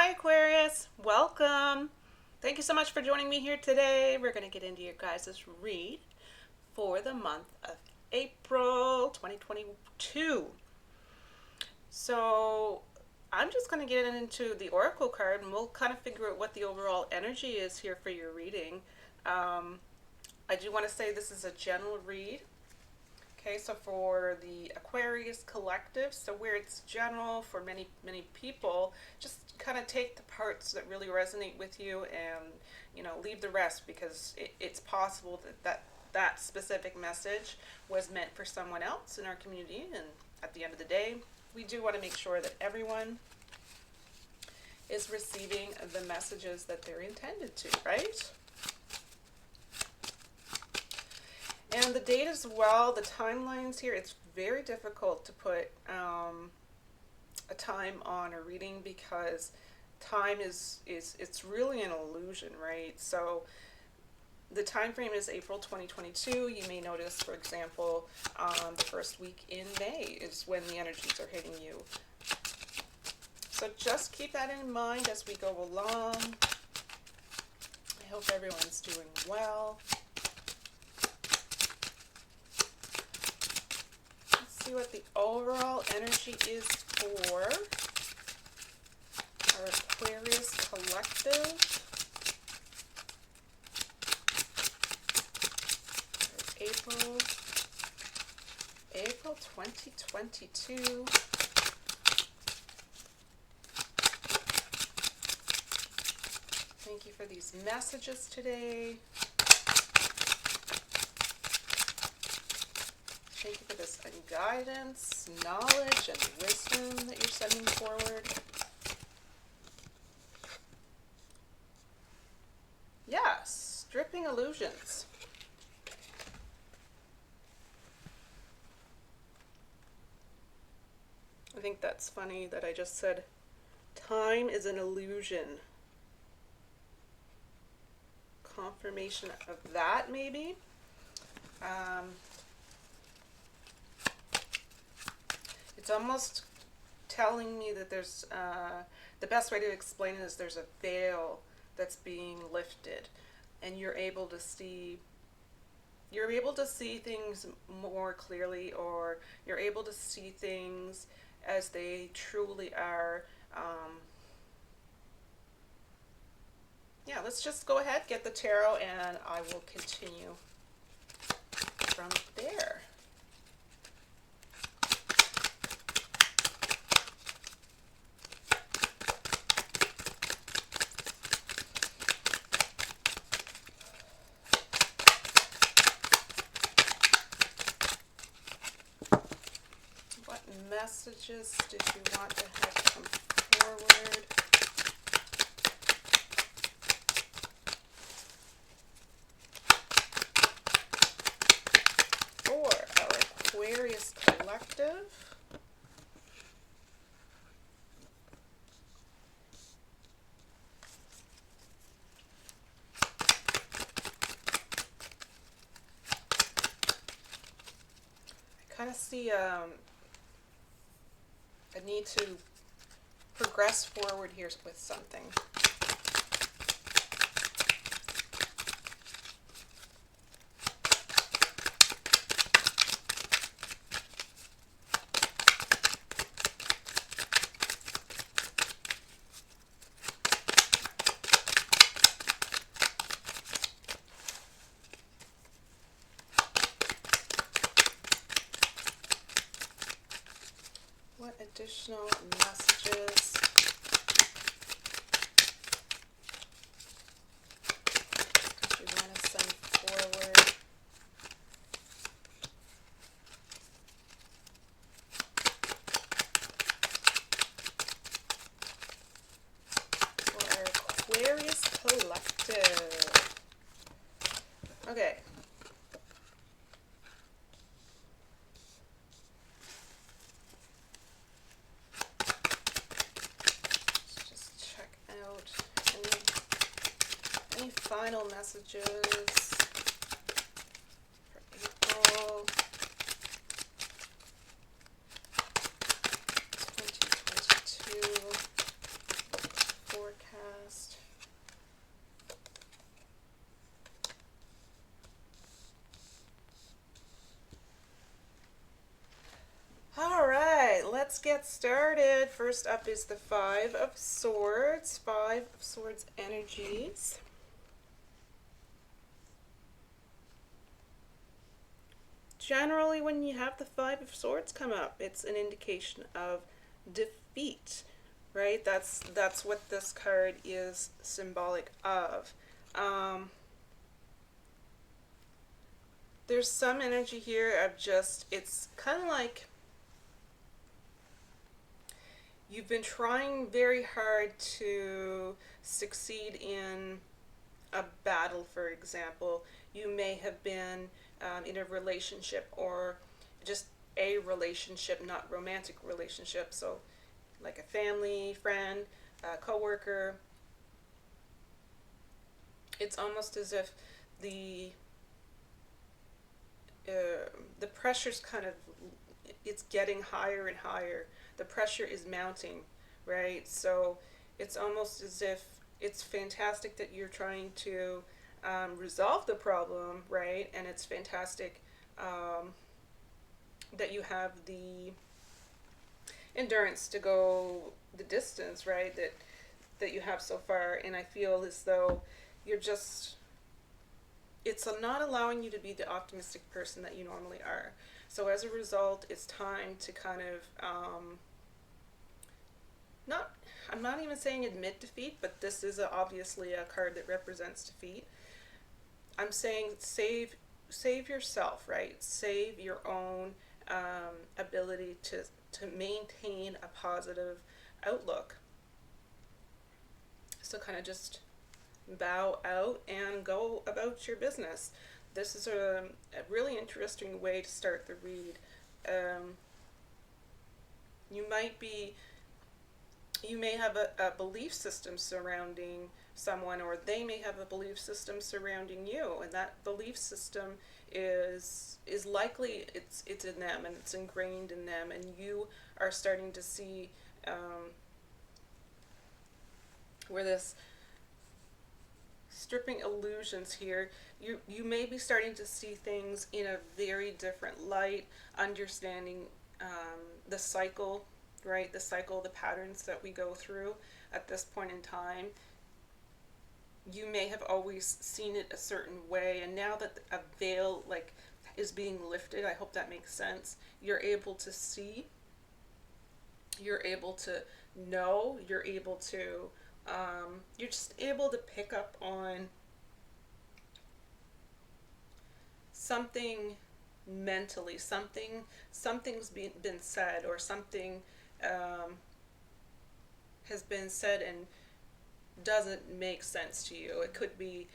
Hi Aquarius, welcome. Thank you so much for joining me here today. We're going to get into your guys' read for the month of April 2022. So I'm just going to get into the Oracle card and we'll kind of figure out what the overall energy is here for your reading. I do want to say this is a general read. Okay, so for the Aquarius collective, so where it's general for many people, just kind of take the parts that really resonate with you and, leave the rest, because it's possible that specific message was meant for someone else in our community. And at the end of the day, we do want to make sure that everyone is receiving the messages that they're intended to, right? And the date as well, the timelines here, it's very difficult to put a time on a reading, because time it's really an illusion, right? So the time frame is April 2022. You may notice, for example, the first week in May is when the energies are hitting you. So just keep that in mind as we go along. I hope everyone's doing well. See what the overall energy is for our Aquarius collective for April 2022. Thank you for these messages today. Thank you for this guidance, knowledge, and wisdom that you're sending forward. Yes, stripping illusions. I think that's funny that I just said time is an illusion. Confirmation of that, maybe. It's almost telling me that there's, the best way to explain it is there's a veil that's being lifted, and you're able to see things more clearly, or you're able to see things as they truly are. Yeah, let's just go ahead, get the tarot, and I will continue from there. Messages did you want to have come forward? For our Aquarius collective. I kind of see a need to progress forward here with something. What additional messages do you want to send forward? For our Aquarius collective. Okay. Any final messages for April 2022 for get started. First up is the Five of Swords. Five of Swords energies. Generally, when you have the Five of Swords come up, it's an indication of defeat, right? That's what this card is symbolic of. There's some energy here of just, it's kind of like you've been trying very hard to succeed in a battle, for example. You may have been in a relationship, or just a relationship, not romantic relationship, so like a family, friend, co-worker. It's almost as if the pressure's kind of, it's getting higher and higher. The pressure is mounting, right? So it's almost as if it's fantastic that you're trying to resolve the problem, right? And it's fantastic that you have the endurance to go the distance, right? That you have so far. And I feel as though you're just, it's not allowing you to be the optimistic person that you normally are. So as a result, it's time to kind of I'm not even saying admit defeat, but this is obviously a card that represents defeat. I'm saying save yourself, right? Save your own ability to maintain a positive outlook. So kind of just bow out and go about your business. This is a really interesting way to start the read. You may have a belief system surrounding someone, or they may have a belief system surrounding you, and that belief system is likely it's in them, and it's ingrained in them, and you are starting to see where this stripping illusions here, you may be starting to see things in a very different light, understanding the cycle, right? The cycle, the patterns that we go through at this point in time. You may have always seen it a certain way, and now that a veil like is being lifted, I hope that makes sense, you're able to see, you're able to know, you're able to you're just able to pick up on something mentally, something's been said, or something has been said and doesn't make sense to you. It could be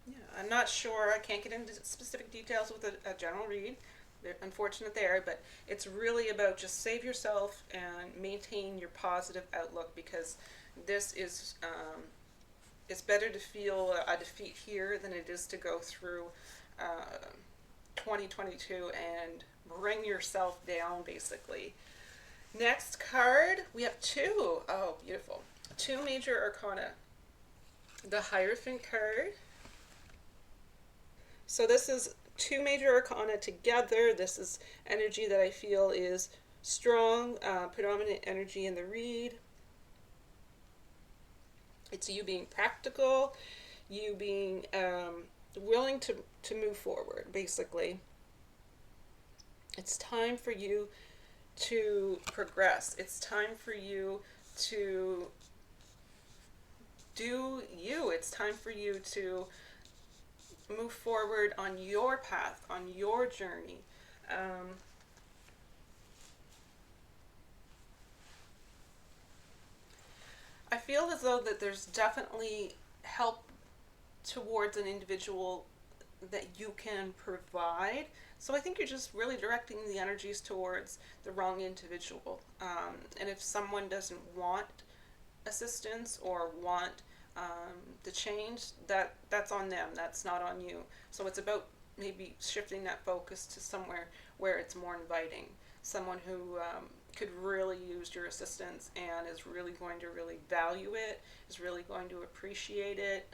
yeah, I'm not sure, I can't get into specific details with a general read. They're unfortunate there, but it's really about just save yourself and maintain your positive outlook, because this is it's better to feel a defeat here than it is to go through 2022 and bring yourself down, basically. Next card, we have two. Oh, beautiful. Two major arcana. The Hierophant card. So this is two major arcana together. This is energy that I feel is strong, predominant energy in the read. It's you being practical, you being willing to move forward, basically. It's time for you to progress. It's time for you to do you. It's time for you to move forward on your path, on your journey. I feel as though that there's definitely help towards an individual that you can provide. So I think you're just really directing the energies towards the wrong individual. And if someone doesn't want assistance or want the change, that's on them. That's not on you. So it's about maybe shifting that focus to somewhere where it's more inviting. Someone who could really use your assistance and is really going to really value it, is really going to appreciate it.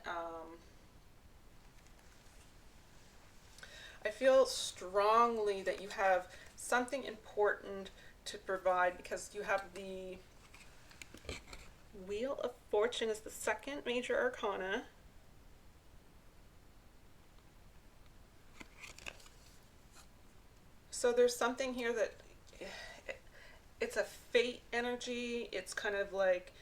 I feel strongly that you have something important to provide because you have the Wheel of Fortune is the second major arcana. So there's something here that it's a fate energy. It's kind of like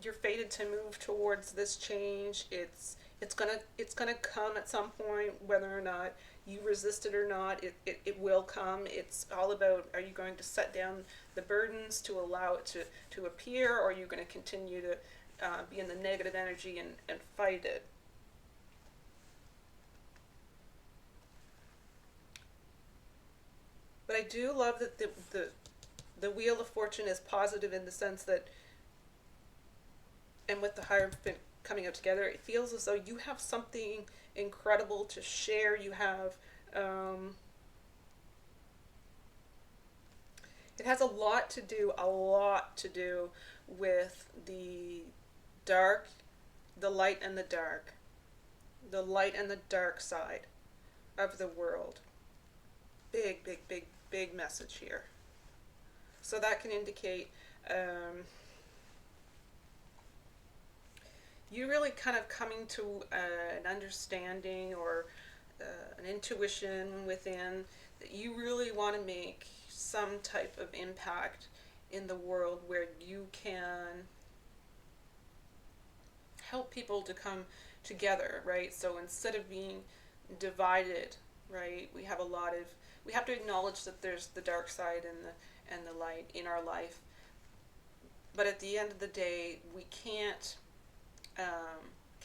you're fated to move towards this change. It's gonna come at some point, whether or not you resist it or not. It will come. It's all about, are you going to set down the burdens to allow it to appear, or are you going to continue to be in the negative energy and fight it? But I do love that the Wheel of Fortune is positive in the sense that, and with the Hierophant coming out together, it feels as though you have something incredible to share. You have, it has a lot to do with the dark, the light and the dark, the light and the dark side of the world. Big, big, big, big message here. So that can indicate you really kind of coming to an understanding or an intuition within that you really want to make some type of impact in the world where you can help people to come together, right? So instead of being divided, right, we have to acknowledge that there's the dark side and the light in our life. But at the end of the day, we can't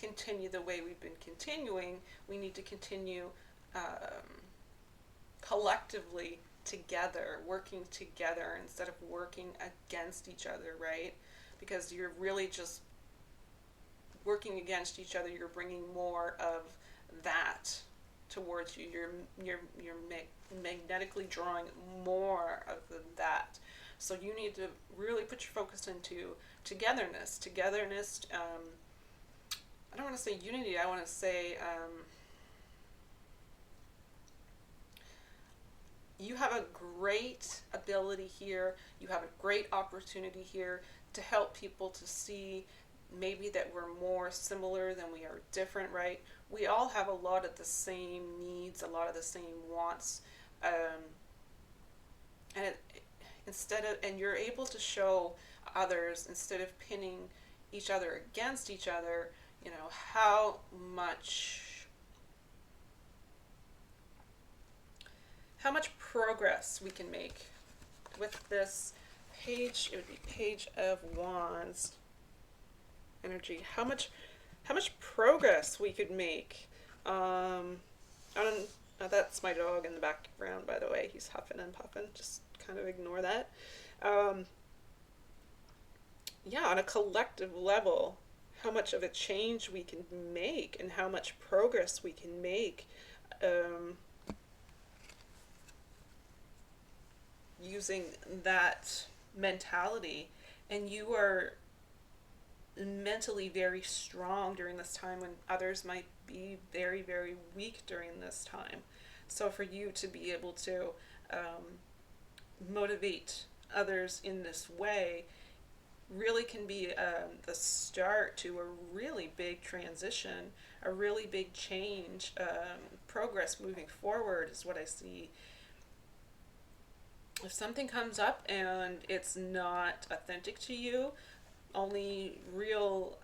continue the way we've been continuing. We need to continue collectively together, working together instead of working against each other, right? Because you're really just working against each other. You're bringing more of that towards you. You're magnetically drawing more of that. So you need to really put your focus into togetherness. I don't want to say unity. I want to say you have a great ability here. You have a great opportunity here to help people to see maybe that we're more similar than we are different, right? We all have a lot of the same needs, a lot of the same wants, and and you're able to show others, instead of pinning each other against each other, you know, how much progress we can make with this page. It would be Page of Wands energy. How much progress we could make. I don't. That's my dog in the background, by the way. He's huffing and puffing. Just kind of ignore that. Yeah, on a collective level, how much of a change we can make and how much progress we can make using that mentality. And you are mentally very strong during this time when others might be very, very weak during this time. So for you to be able to motivate others in this way really can be the start to a really big transition, a really big change, progress moving forward is what I see. If something comes up and it's not authentic to you, only real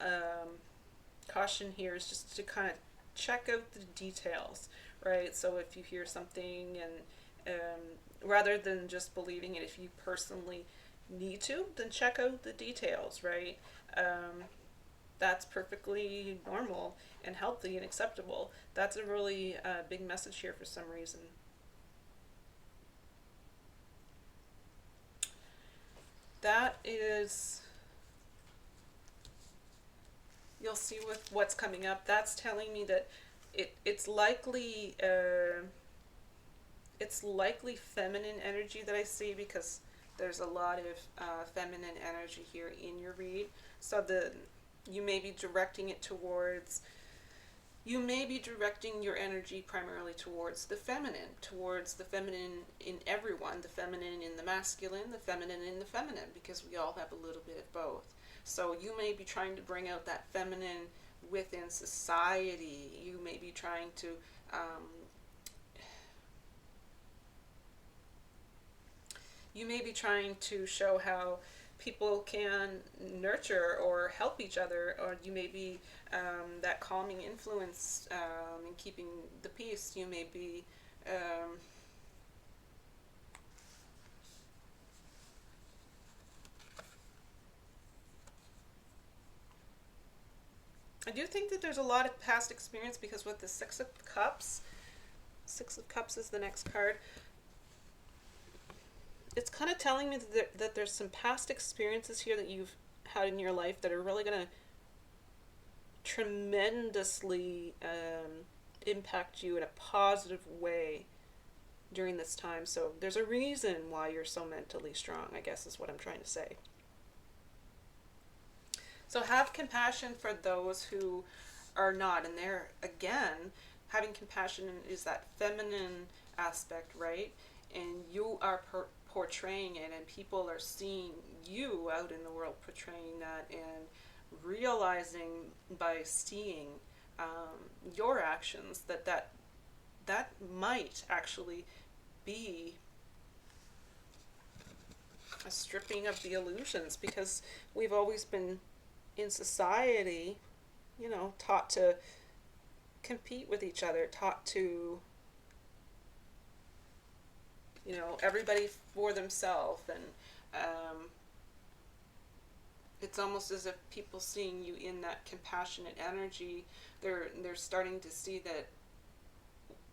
caution here is just to kind of check out the details, right? So if you hear something and rather than just believing it, if you personally need to, then check out the details, right? That's perfectly normal and healthy and acceptable. That's a really big message here for some reason. That is, you'll see with what's coming up, that's telling me that it's likely feminine energy that I see, because there's a lot of feminine energy here in your read. So you may be directing it towards, You may be directing your energy primarily towards the feminine in everyone, the feminine in the masculine, the feminine in the feminine, because we all have a little bit of both. So you may be trying to bring out that feminine within society. You may be trying to show how people can nurture or help each other, or you may be that calming influence in keeping the peace. You may be I do think that there's a lot of past experience, because with the Six of Cups is the next card. It's kind of telling me that there's some past experiences here that you've had in your life that are really going to tremendously impact you in a positive way during this time. So there's a reason why you're so mentally strong, I guess is what I'm trying to say. So have compassion for those who are not. And there, again, having compassion is that feminine aspect, right? And you are portraying it, and people are seeing you out in the world portraying that, and realizing by seeing your actions that might actually be a stripping of the illusions, because we've always been in society, taught to compete with each other, taught to, everybody for themselves, and it's almost as if people seeing you in that compassionate energy, they're starting to see that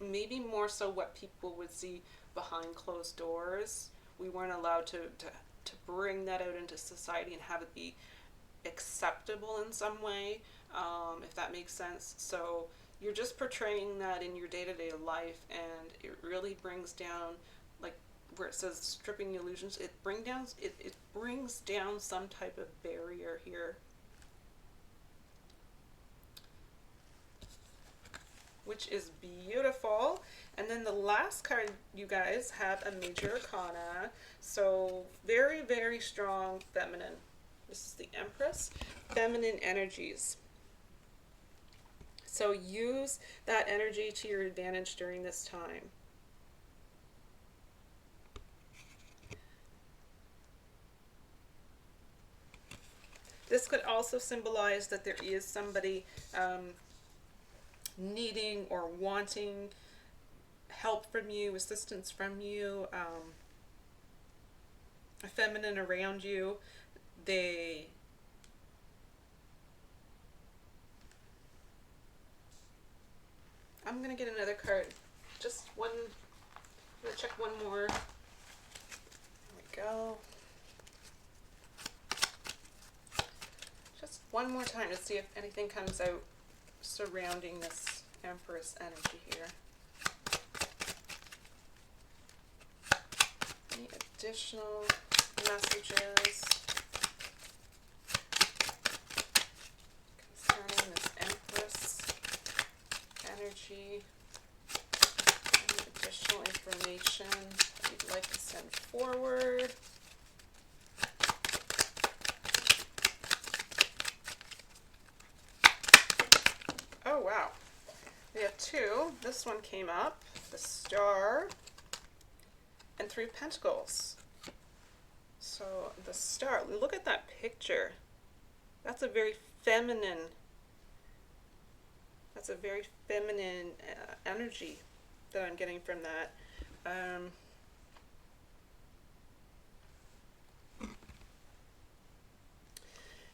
maybe more so what people would see behind closed doors. We weren't allowed to bring that out into society and have it be acceptable in some way, if that makes sense. So you're just portraying that in your day-to-day life, and it really brings down, like where it says stripping illusions, it brings down some type of barrier here, which is beautiful. And then the last card, you guys, have a major arcana. So very, very strong feminine. This is the Empress, feminine energies. So use that energy to your advantage during this time. This could also symbolize that there is somebody needing or wanting help from you, assistance from you, a feminine around you. I'm going to get another card. Just one. I'm going to check one more. There we go. Just one more time to see if anything comes out surrounding this Empress energy here. Any additional messages concerning this Empress energy? Any additional information that you'd like to send forward? Oh wow, we have two. This one came up, the Star and Three of Pentacles. So the Star, look at that picture. That's a very feminine energy that I'm getting from that.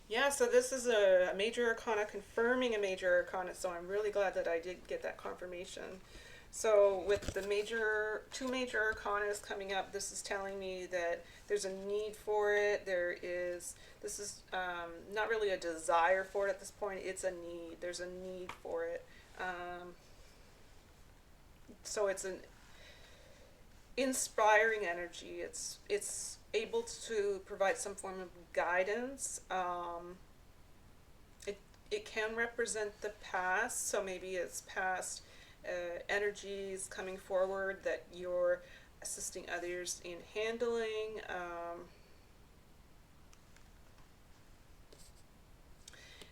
Yeah, so this is a major arcana confirming a major arcana, so I'm really glad that I did get that confirmation. So with the two major arcanas coming up, this is telling me that there's a need for it. This is not really a desire for it at this point, it's a need. There's a need for it. So it's an inspiring energy. It's able to provide some form of guidance. It can represent the past, so maybe it's past energies coming forward that you're assisting others in handling.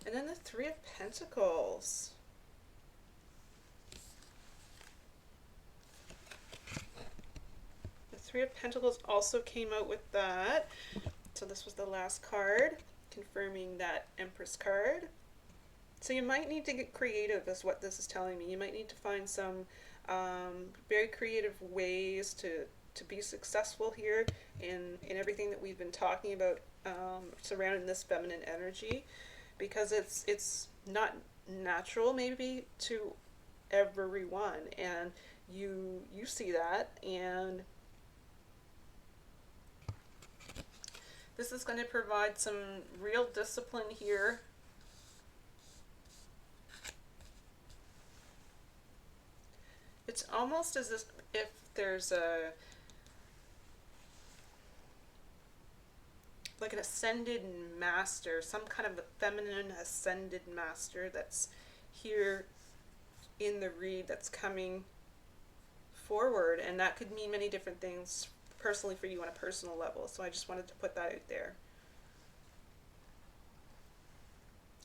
And then the Three of Pentacles. The Three of Pentacles also came out with that. So this was the last card, confirming that Empress card. So you might need to get creative, is what this is telling me. You might need to find some very creative ways to be successful here in everything that we've been talking about surrounding this feminine energy, because it's not natural maybe to everyone, and you see that, and this is going to provide some real discipline here. It's almost as if there's like an ascended master, some kind of a feminine ascended master that's here in the read, that's coming forward, and that could mean many different things personally for you on a personal level. So I just wanted to put that out there.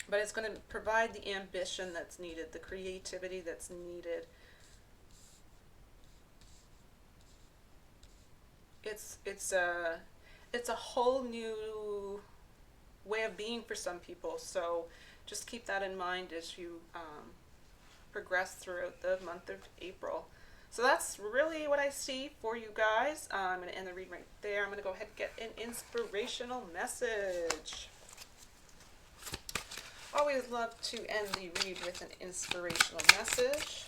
But it's going to provide the ambition that's needed, the creativity that's needed. It's a whole new way of being for some people. So just keep that in mind as you progress throughout the month of April. So that's really what I see for you guys. I'm going to end the read right there. I'm going to go ahead and get an inspirational message. Always love to end the read with an inspirational message.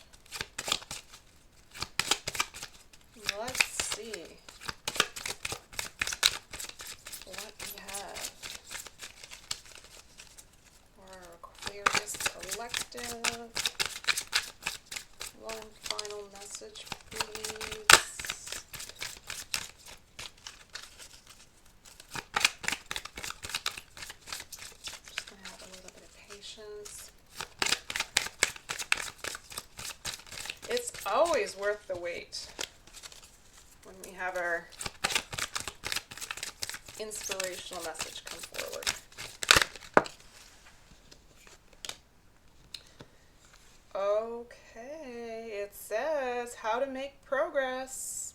Let's see what we have for our Aquarius collective. One final message, please. Just going to have a little bit of patience. It's always worth the wait when we have our inspirational message come forward. Okay, it says how to make progress.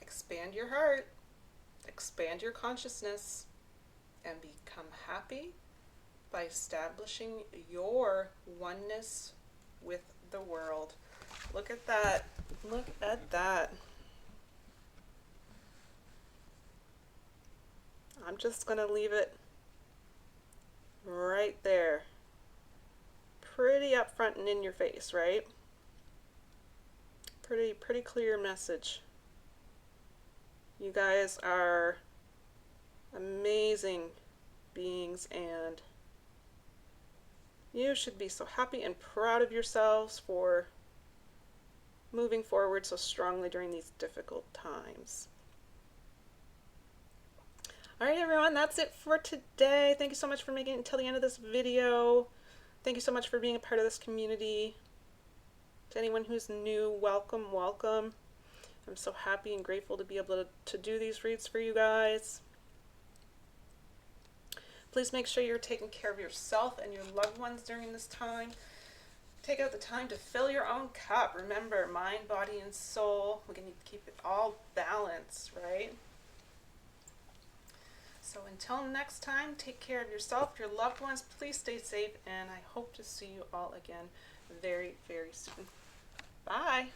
Expand your heart, expand your consciousness, and become happy by establishing your oneness with the world. Look at that. Look at that. I'm just going to leave it right there. Pretty upfront and in your face, right? Pretty clear message. You guys are amazing beings, and you should be so happy and proud of yourselves for moving forward so strongly during these difficult times. Alright everyone, that's it for today. Thank you so much for making it until the end of this video. Thank you so much for being a part of this community. To anyone who's new, welcome, welcome. I'm so happy and grateful to be able to do these reads for you guys. Please make sure you're taking care of yourself and your loved ones during this time. Take out the time to fill your own cup. Remember, mind, body, and soul. We need to keep it all balanced, right? So until next time, take care of yourself, your loved ones. Please stay safe, and I hope to see you all again very, very soon. Bye.